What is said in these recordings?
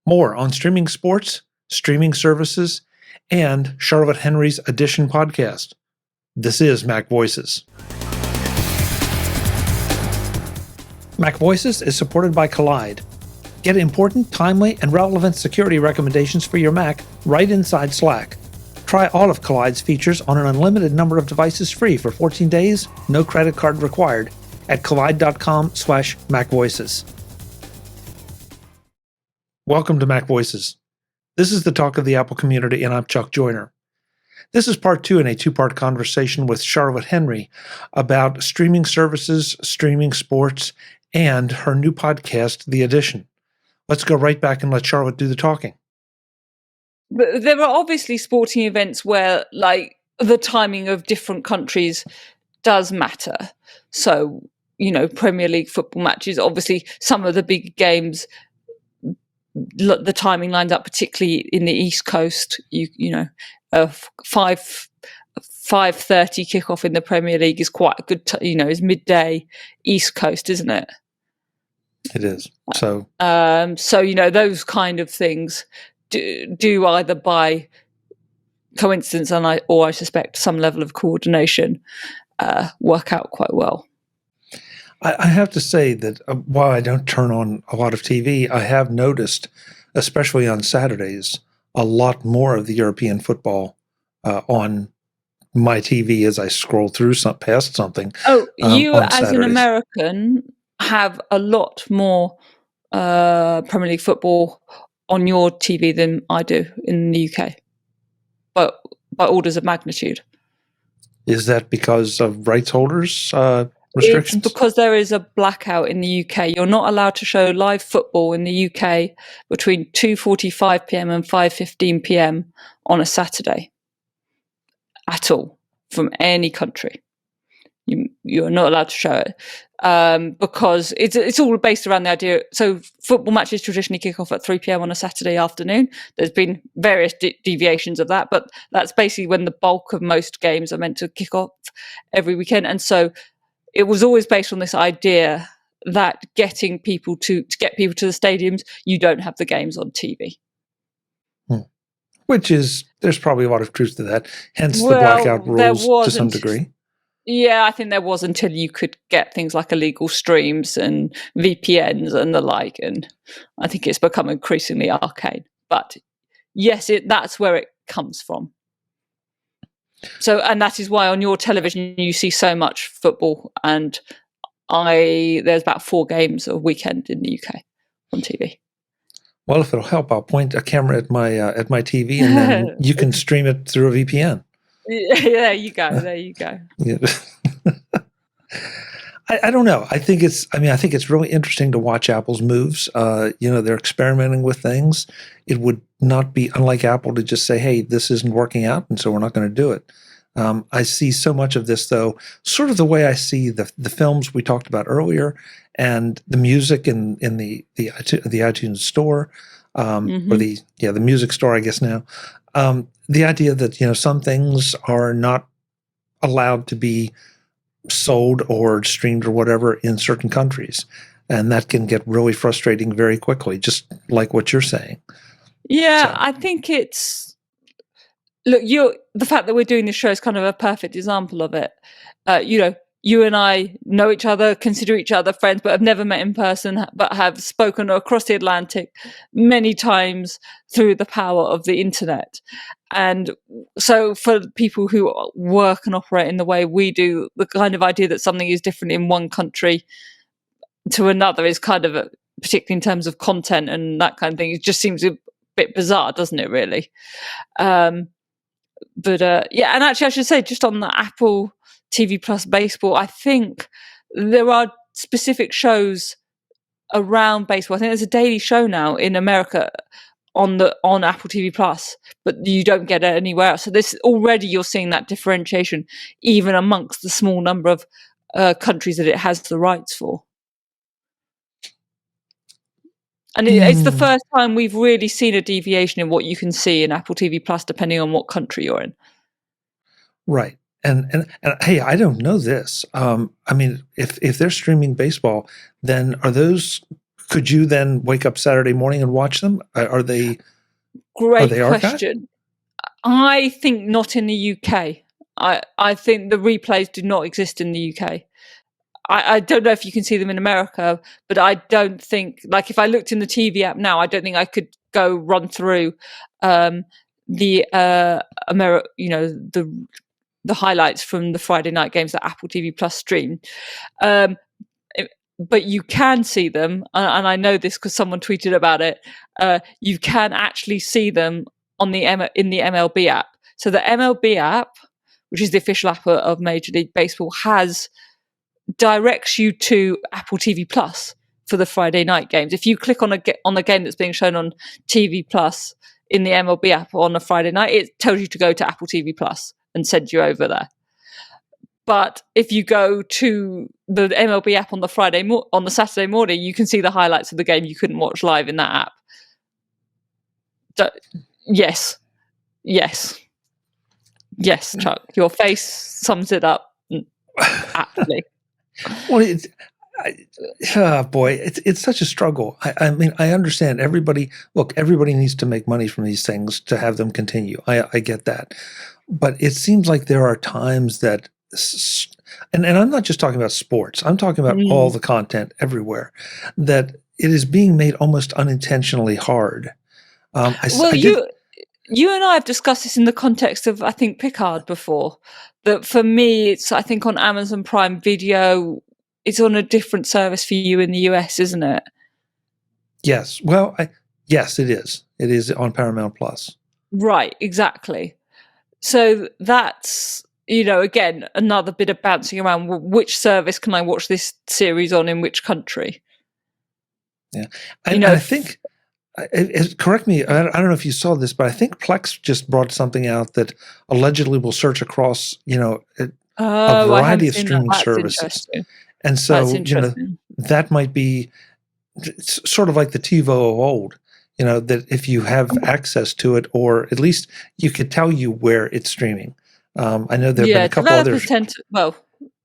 More on streaming sports, streaming services, and Charlotte Henry's Edition podcast. This is MacVoices. MacVoices is supported by Kolide. Get important, timely, and relevant security recommendations for your Mac right inside Slack. Try all of Kolide's features on an unlimited number of devices free for 14 days, no credit card required, at kolide.com/MacVoices. Welcome to MacVoices. This is the talk of the Apple community, and I'm Chuck Joyner. This is part 2 in a 2-part conversation with Charlotte Henry about streaming services, streaming sports, and her new podcast, The Edition. Let's go right back and let Charlotte do the talking. But there are obviously sporting events where, like, the timing of different countries does matter. So, Premier League football matches, obviously some of the big games, the timing lines up, particularly in the East Coast. 5:30 kickoff in the Premier League is quite a good, is midday East Coast, isn't it? It is. So, those kind of things do either by coincidence or I suspect some level of coordination work out quite well. I have to say that while I don't turn on a lot of TV, I have noticed, especially on Saturdays, a lot more of the European football on my TV as I scroll through past something. Oh, you as Saturdays. An American have a lot more Premier League football on your TV than I do in the UK, but by orders of magnitude. Is that because of rights holders restrictions? It's because there is a blackout in the UK. You're not allowed to show live football in the UK between 2:45 p.m. and 5:15 p.m. on a Saturday at all from any country. You're not allowed to show it because it's all based around the idea. So football matches traditionally kick off at 3 p.m. on a Saturday afternoon. There's been various deviations of that, but that's basically when the bulk of most games are meant to kick off every weekend. And so it was always based on this idea that getting people to get people to the stadiums, you don't have the games on TV. Which is, there's probably a lot of truth to that. Hence the blackout rules to some degree. Yeah, I think there was until you could get things like illegal streams and VPNs and the like, and I think it's become increasingly arcane. But yes, that's where it comes from. So, and that is why on your television you see so much football, and there's about 4 games a weekend in the UK on TV. Well, if it'll help, I'll point a camera at my TV, and then you can stream it through a VPN. Yeah, there you go. Yeah. I don't know. I think it's really interesting to watch Apple's moves. They're experimenting with things. It would not be unlike Apple to just say, hey, this isn't working out, and so we're not going to do it. I see so much of this, though, sort of the way I see the films we talked about earlier, and the music in the iTunes store, or the music store, I guess now. The idea that some things are not allowed to be sold or streamed or whatever in certain countries, and that can get really frustrating very quickly, just like what you're saying. Yeah, so. I think it's the fact that we're doing this show is kind of a perfect example of it. You and I know each other, consider each other friends, but have never met in person, but have spoken across the Atlantic many times through the power of the internet. And so for people who work and operate in the way we do, the kind of idea that something is different in one country to another is kind of, particularly in terms of content and that kind of thing, it just seems a bit bizarre, doesn't it, really? And actually I should say, just on the Apple TV Plus baseball, I think there are specific shows around baseball. I think there's a daily show now in America on Apple TV Plus, but you don't get it anywhere else. So this already you're seeing that differentiation even amongst the small number of countries that it has the rights for. And it's the first time we've really seen a deviation in what you can see in Apple TV Plus, depending on what country you're in. Right. And hey, I don't know this. If they're streaming baseball, then are those could you then wake up Saturday morning and watch them? Are they Great archived? question. I think not in the UK. I think the replays do not exist in the UK. I don't know if you can see them in America, but I don't think, like, if I looked in the TV app now, I don't think I could go run through the the highlights from the Friday night games that Apple TV Plus stream. But you can see them, and I know this because someone tweeted about it. You can actually see them on in the MLB app. So the MLB app, which is the official app of Major League Baseball, directs you to Apple TV Plus for the Friday night games. If you click on a game that's being shown on TV Plus in the MLB app on a Friday night, it tells you to go to Apple TV Plus and send you over there. But if you go to the MLB app on the Saturday morning, you can see the highlights of the game you couldn't watch live in that app. Yes, Chuck. Your face sums it up aptly. Well, it's such a struggle. I mean, I understand everybody needs to make money from these things to have them continue. I get that. But it seems like there are times that, and I'm not just talking about sports, I'm talking about all the content everywhere, that it is being made almost unintentionally hard. You and I have discussed this in the context of, I think, Picard before. That for me, it's, I think, on Amazon Prime Video, it's on a different service for you in the US, isn't it? Yes. Well, yes, it is. It is on Paramount Plus. Right, exactly. So that's, again, another bit of bouncing around. Which service can I watch this series on in which country? Yeah. And I think, correct me, I don't know if you saw this, but I think Plex just brought something out that allegedly will search across, a variety of streaming services. And so, that might be sort of like the TiVo of old, that if you have access to it, or at least you could tell you where it's streaming. I know there have been a couple others.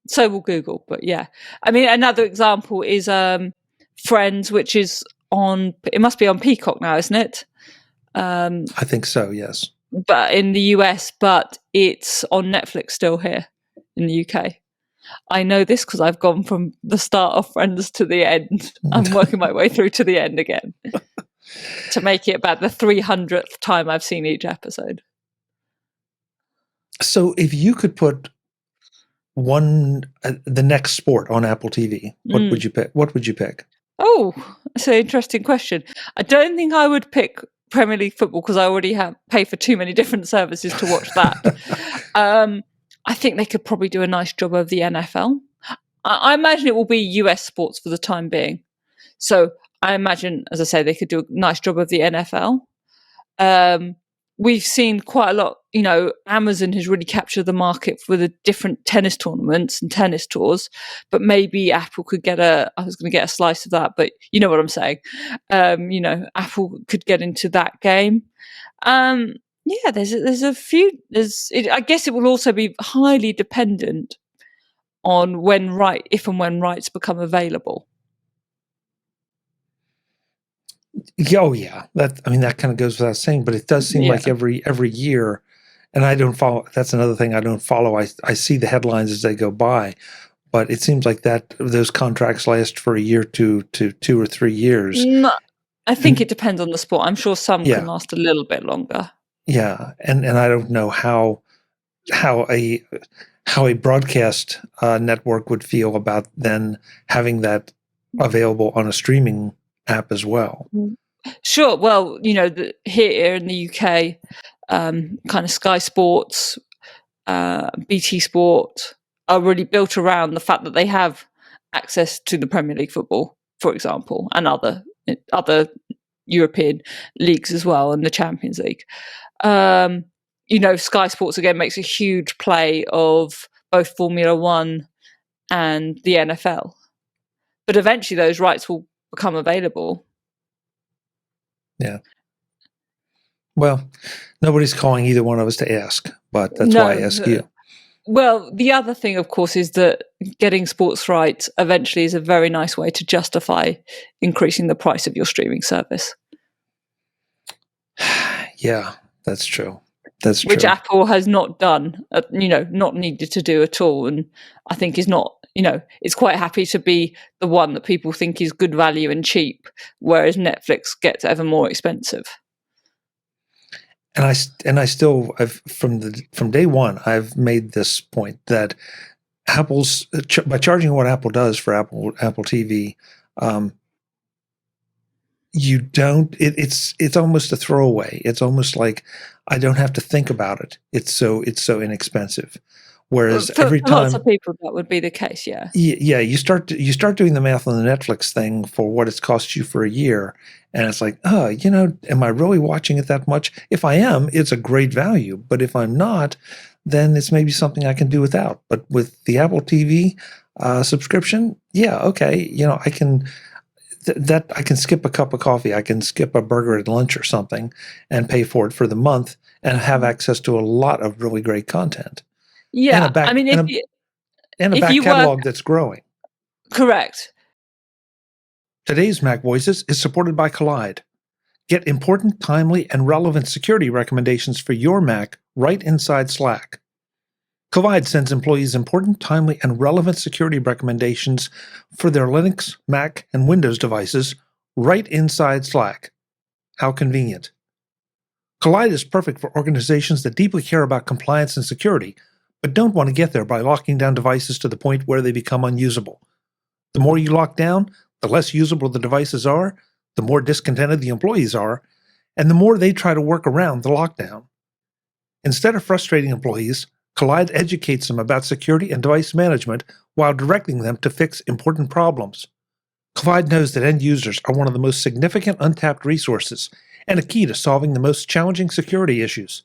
So will Google, but yeah. I mean, another example is Friends, which is it must be on Peacock now, isn't it? I think so, yes. But in the US, but it's on Netflix still here in the UK. I know this because I've gone from the start of Friends to the end. I'm working my way through to the end again to make it about the 300th time I've seen each episode. So if you could put the next sport on Apple TV, what would you pick? What would you pick? Oh, that's an interesting question. I don't think I would pick Premier League football because I already pay for too many different services to watch that. I think they could probably do a nice job of the NFL. I imagine it will be US sports for the time being. So I imagine, as I say, they could do a nice job of the NFL. We've seen quite a lot, Amazon has really captured the market for the different tennis tournaments and tennis tours, but maybe Apple could I was going to get a slice of that, but you know what I'm saying. Apple could get into that game. Yeah, there's a few. I guess it will also be highly dependent on if and when rights become available. Oh yeah, that kind of goes without saying, but it does seem like every year, and I don't follow. That's another thing I don't follow. I see the headlines as they go by, but it seems like those contracts last for a year to 2 or 3 years. I think it depends on the sport. I'm sure some can last a little bit longer. Yeah, and I don't know how a broadcast network would feel about then having that available on a streaming app as well. Sure. Well, here in the UK, kind of Sky Sports, BT Sport are really built around the fact that they have access to the Premier League football, for example, and other European leagues as well, and the Champions League. Sky Sports again makes a huge play of both Formula One and the NFL, but eventually those rights will become available. Yeah. Well, nobody's calling either one of us to ask, but that's why I ask you. Well, the other thing, of course, is that getting sports rights eventually is a very nice way to justify increasing the price of your streaming service. Yeah, that's true. That's Which true. Apple has not done, not needed to do at all. And I think is not, it's quite happy to be the one that people think is good value and cheap, whereas Netflix gets ever more expensive. And I still, from day one, I've made this point that Apple's by charging what Apple does for Apple TV, you don't. It's almost a throwaway. It's almost like I don't have to think about it. It's so inexpensive. Whereas For every time, lots of people, that would be the case. Yeah. Yeah, you start doing the math on the Netflix thing for what it's cost you for a year, and it's like, oh, am I really watching it that much? If I am, it's a great value. But if I'm not, then it's maybe something I can do without. But with the Apple TV subscription, yeah, okay, I can. I can skip a cup of coffee. I can skip a burger at lunch or something and pay for it for the month and have access to a lot of really great content. Yeah. And a back, I mean, and a if back you catalog that's growing. Correct. Today's MacVoices is supported by Kolide. Get important, timely, and relevant security recommendations for your Mac right inside Slack. Kolide sends employees important, timely, and relevant security recommendations for their Linux, Mac, and Windows devices right inside Slack. How convenient. Kolide is perfect for organizations that deeply care about compliance and security, but don't want to get there by locking down devices to the point where they become unusable. The more you lock down, the less usable the devices are, the more discontented the employees are, and the more they try to work around the lockdown. Instead of frustrating employees, Kolide educates them about security and device management while directing them to fix important problems. Kolide knows that end users are one of the most significant untapped resources and a key to solving the most challenging security issues.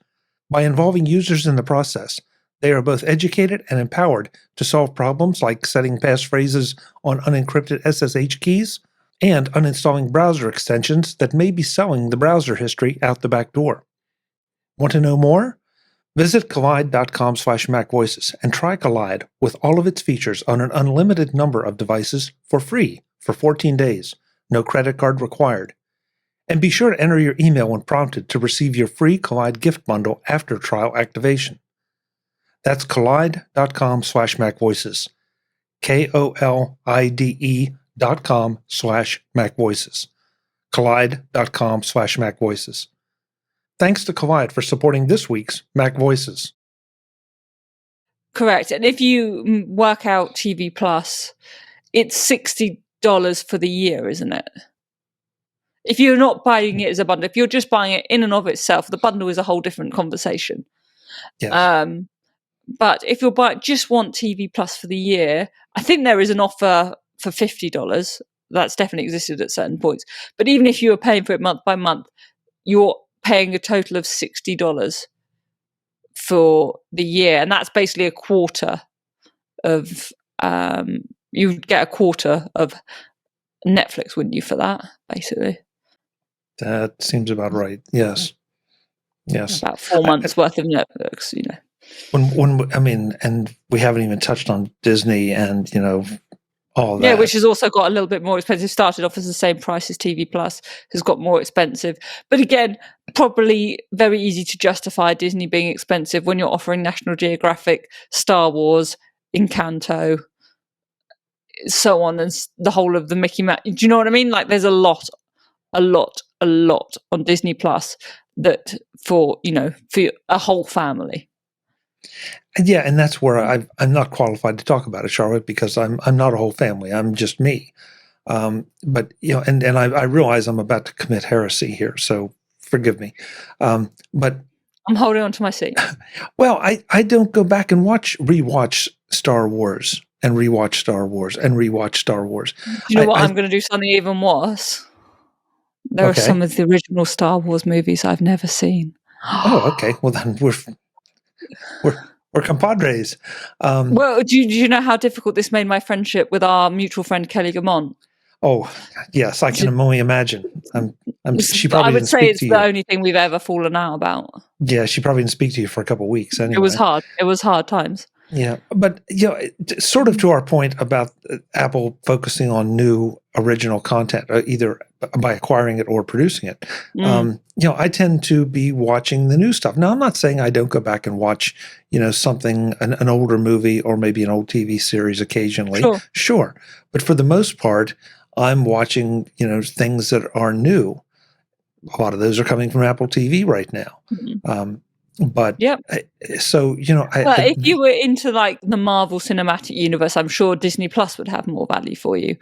By involving users in the process, they are both educated and empowered to solve problems like setting passphrases on unencrypted SSH keys and uninstalling browser extensions that may be selling the browser history out the back door. Want to know more? Visit kolide.com/MacVoices and try Kolide with all of its features on an unlimited number of devices for free for 14 days, no credit card required. And be sure to enter your email when prompted to receive your free Kolide gift bundle after trial activation. That's kolide.com/MacVoices. KOLIDE.com/MacVoices. Kolide.com/MacVoices. Thanks to Kolide for supporting this week's MacVoices. Correct. And if you work out TV Plus, it's $60 for the year, isn't it? If you're not buying it as a bundle, if you're just buying it in and of itself, the bundle is a whole different conversation. Yes. But if you just want TV Plus for the year, I think there is an offer for $50. That's definitely existed at certain points. But even if you were paying for it month by month, you're paying a total of $60 for the year. And that's basically a quarter of, you would get a quarter of Netflix, wouldn't you, for that, basically? That seems about right. Yes. Yes. About 4 months worth of Netflix, And we haven't even touched on Disney and, all that. Yeah, which has also got a little bit more expensive. Started off as the same price as TV Plus, has got more expensive. But again, probably very easy to justify Disney being expensive when you're offering National Geographic, Star Wars, Encanto, so on, and the whole of the Mickey Mouse. Do you know what I mean? Like, there's a lot on Disney Plus that for a whole family. Yeah, and that's where I'm not qualified to talk about it, Charlotte, because I'm not a whole family. I'm just me. But and I realize I'm about to commit heresy here, so forgive me. But I'm holding on to my seat. Well, I don't go back and rewatch Star Wars and rewatch Star Wars and rewatch Star Wars. You know what? I'm going to do something even worse. There are some of the original Star Wars movies I've never seen. Oh, okay. Well, then we're compadres. Well, do you know how difficult this made my friendship with our mutual friend Kelly Gamont? Oh, yes, I can only imagine. She probably I would didn't say speak it's to the you. only thing we've ever fallen out about. Yeah, she probably didn't speak to you for a couple of weeks anyway. It was hard. It was hard times. Yeah, but sort of to our point about Apple focusing on new original content, either by acquiring it or producing it. I tend to be watching the new stuff. Now, I'm not saying I don't go back and watch, something, an older movie or maybe an old TV series occasionally. Sure, but for the most part, I'm watching, things that are new. A lot of those are coming from Apple TV right now. But so if you were into like the Marvel Cinematic Universe, I'm sure Disney Plus would have more value for you,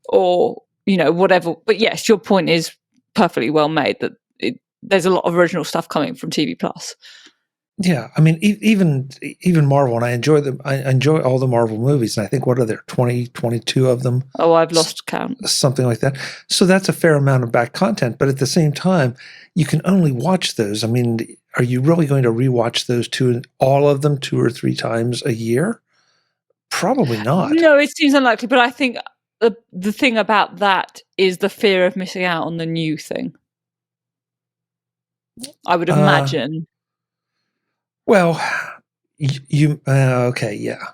or whatever. But yes, your point is perfectly well made that there's a lot of original stuff coming from TV Plus. Yeah, I mean, even Marvel, and I enjoy all the Marvel movies, and I think what are there 20, 22 of them? Oh, I've lost count. Something like that. So that's a fair amount of back content, but at the same time, you can only watch those. I mean, are you really going to rewatch those all of them 2 or 3 times a year? Probably not. No, it seems unlikely, but I think the thing about that is the fear of missing out on the new thing. I would imagine. Well, okay, yeah.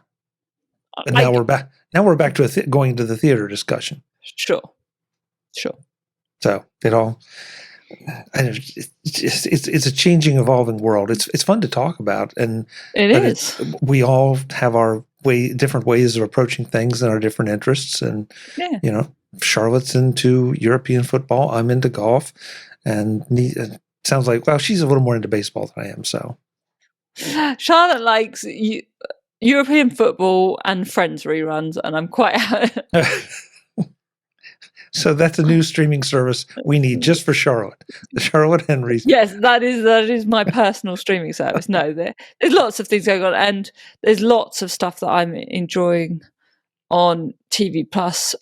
And now we're back. Now we're back to going to the theater discussion. Sure. So it all. It's a changing, evolving world. It's fun to talk about, and it is. We all have our different ways of approaching things and our different interests. And Charlotte's into European football. I'm into golf, and it sounds like she's a little more into baseball than I am. So Charlotte likes European football and Friends reruns, and I'm quite. So that's a new streaming service we need just for Charlotte, the Charlotte Henrys. Yes, that is my personal streaming service. No, there's lots of things going on, and there's lots of stuff that I'm enjoying on TV Plus.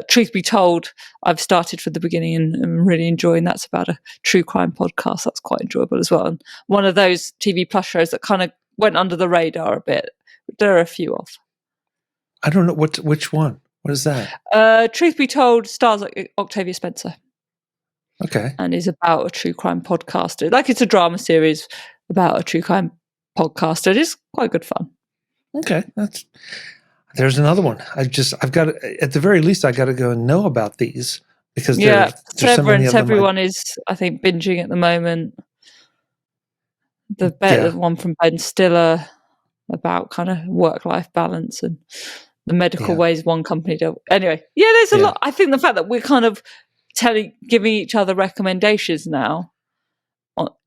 Truth be told, I've started from the beginning and I'm really enjoying. That's about a true crime podcast. That's quite enjoyable as well. And one of those TV Plus shows that kind of went under the radar a bit. There are a few of. I don't know which one. What is that? Truth be told, stars like Octavia Spencer. Okay. And is about a true crime podcaster. Like, it's a drama series about a true crime podcaster. It is quite good fun. Okay. There's another one. I've got to, at the very least, I got to go and know about these because there's so many of them. Everyone is, I think, binging at the moment. The one from Ben Stiller about kind of work-life balance and the medical ways one company do. Anyway, there's a lot. I think the fact that we're kind of giving each other recommendations now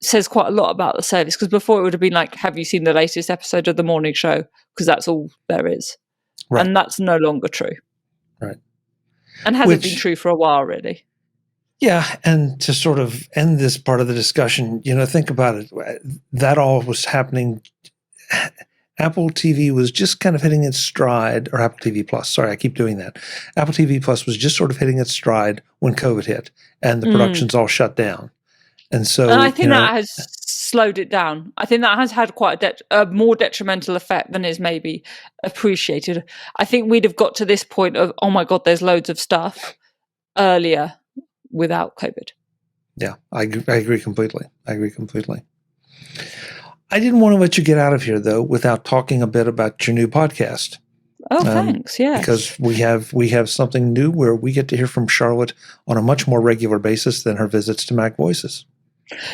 says quite a lot about the service, because before it would have been like, have you seen the latest episode of The Morning Show? Because that's all there is. Right. And that's no longer true. Right. And hasn't been true for a while, really. Yeah, and to sort of end this part of the discussion, think about it. That all was happening. Apple TV was just kind of hitting its stride, or Apple TV Plus. Sorry, I keep doing that. Apple TV Plus was just sort of hitting its stride when COVID hit and the productions all shut down. And so, and I think that has slowed it down. I think that has had quite a more detrimental effect than is maybe appreciated. I think we'd have got to this point of, oh my God, there's loads of stuff earlier without COVID. Yeah, I agree completely. I didn't want to let you get out of here, though, without talking a bit about your new podcast. Oh, thanks. Yeah, because we have something new where we get to hear from Charlotte on a much more regular basis than her visits to MacVoices.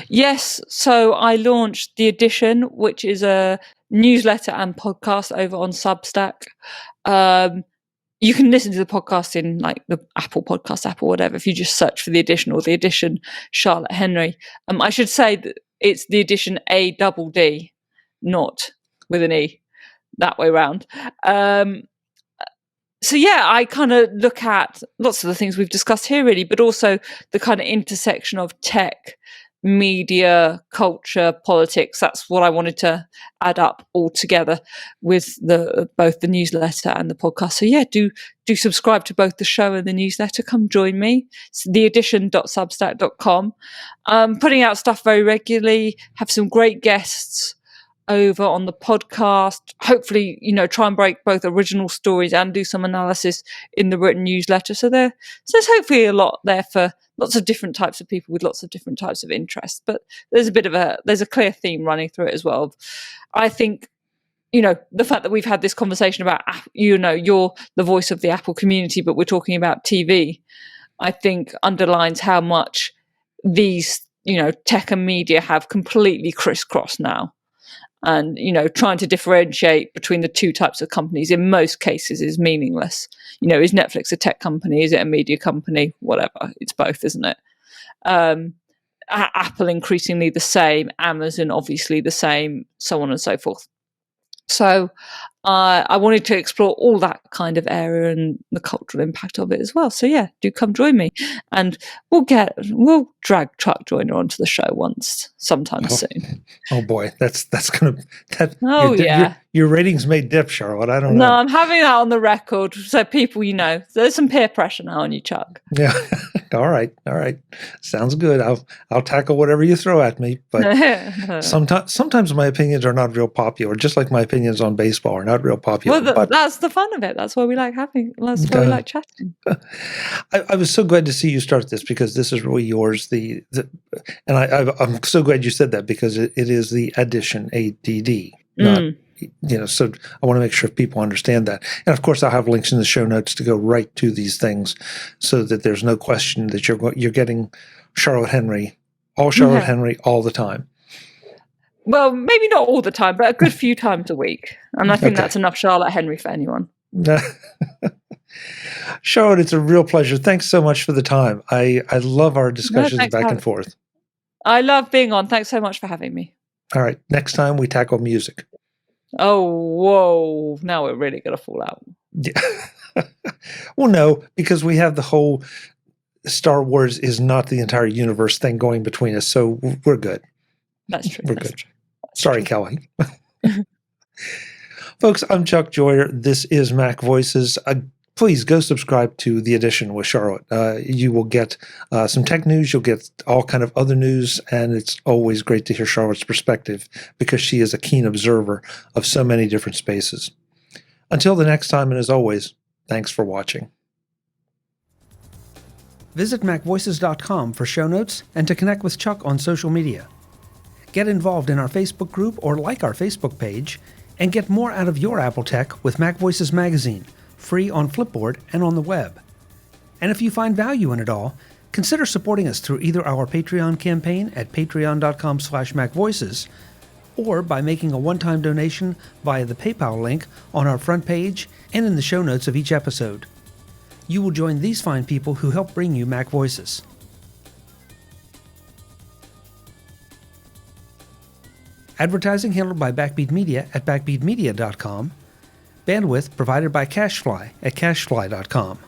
Yes. So I launched The Edition, which is a newsletter and podcast over on Substack. You can listen to the podcast in like the Apple Podcast app or whatever if you just search for The Edition or The Edition Charlotte Henry. I should say that it's The Edition ADD, not with an E, that way round. So yeah, I kind of look at lots of the things we've discussed here, really, but also the kind of intersection of tech, media, culture, politics. That's what I wanted to add up all together with both the newsletter and the podcast. So yeah, do subscribe to both the show and the newsletter. Come join me. It's theedition.substack.com. Putting out stuff very regularly. Have some great guests over on the podcast. Hopefully, try and break both original stories and do some analysis in the written newsletter. So there's hopefully a lot there for lots of different types of people with lots of different types of interests. But there's a clear theme running through it as well. I think the fact that we've had this conversation about, you're the voice of the Apple community, but we're talking about TV, I think underlines how much these, tech and media have completely crisscrossed now. And, trying to differentiate between the two types of companies in most cases is meaningless. Is Netflix a tech company? Is it a media company? Whatever. It's both, isn't it? Apple increasingly the same, Amazon obviously the same, so on and so forth. So I wanted to explore all that kind of area and the cultural impact of it as well. So yeah, do come join me, and we'll drag Chuck Joyner onto the show sometime soon. Oh boy, that's gonna your ratings may dip, Charlotte. I don't know. No, I'm having that on the record, so people, there's some peer pressure now on you, Chuck. Yeah. All right. Sounds good. I'll tackle whatever you throw at me. But sometimes my opinions are not real popular, just like my opinions on baseball are not real popular. Well, that's the fun of it. That's why we like we like chatting. I was so glad to see you start this, because this is really yours. And I'm so glad you said that, because it is the addition, ADD, not. So I want to make sure people understand that. And of course, I'll have links in the show notes to go right to these things, so that there's no question that you're getting Charlotte Henry, Henry all the time. Well, maybe not all the time, but a good few times a week. And I think that's enough Charlotte Henry for anyone. Charlotte, it's a real pleasure. Thanks so much for the time. I love our discussions back and forth. I love being on. Thanks so much for having me. All right. Next time we tackle music. Oh, whoa. Now we're really going to fall out. Yeah. Well, no, because we have the whole Star Wars is not the entire universe thing going between us. So we're good. That's true. We're good. Sorry, Kelly. Folks, I'm Chuck Joyer. This is Mac Voices. Please go subscribe to The Edition with Charlotte. You will get some tech news. You'll get all kind of other news. And it's always great to hear Charlotte's perspective, because she is a keen observer of so many different spaces. Until the next time, and as always, thanks for watching. Visit MacVoices.com for show notes and to connect with Chuck on social media. Get involved in our Facebook group or like our Facebook page, and get more out of your Apple tech with Mac Voices magazine, free on Flipboard and on the web. And if you find value in it all, consider supporting us through either our Patreon campaign at patreon.com/MacVoices, or by making a one-time donation via the PayPal link on our front page and in the show notes of each episode. You will join these fine people who help bring you Mac Voices. Advertising handled by Backbeat Media at backbeatmedia.com. Bandwidth provided by CacheFly at cachefly.com.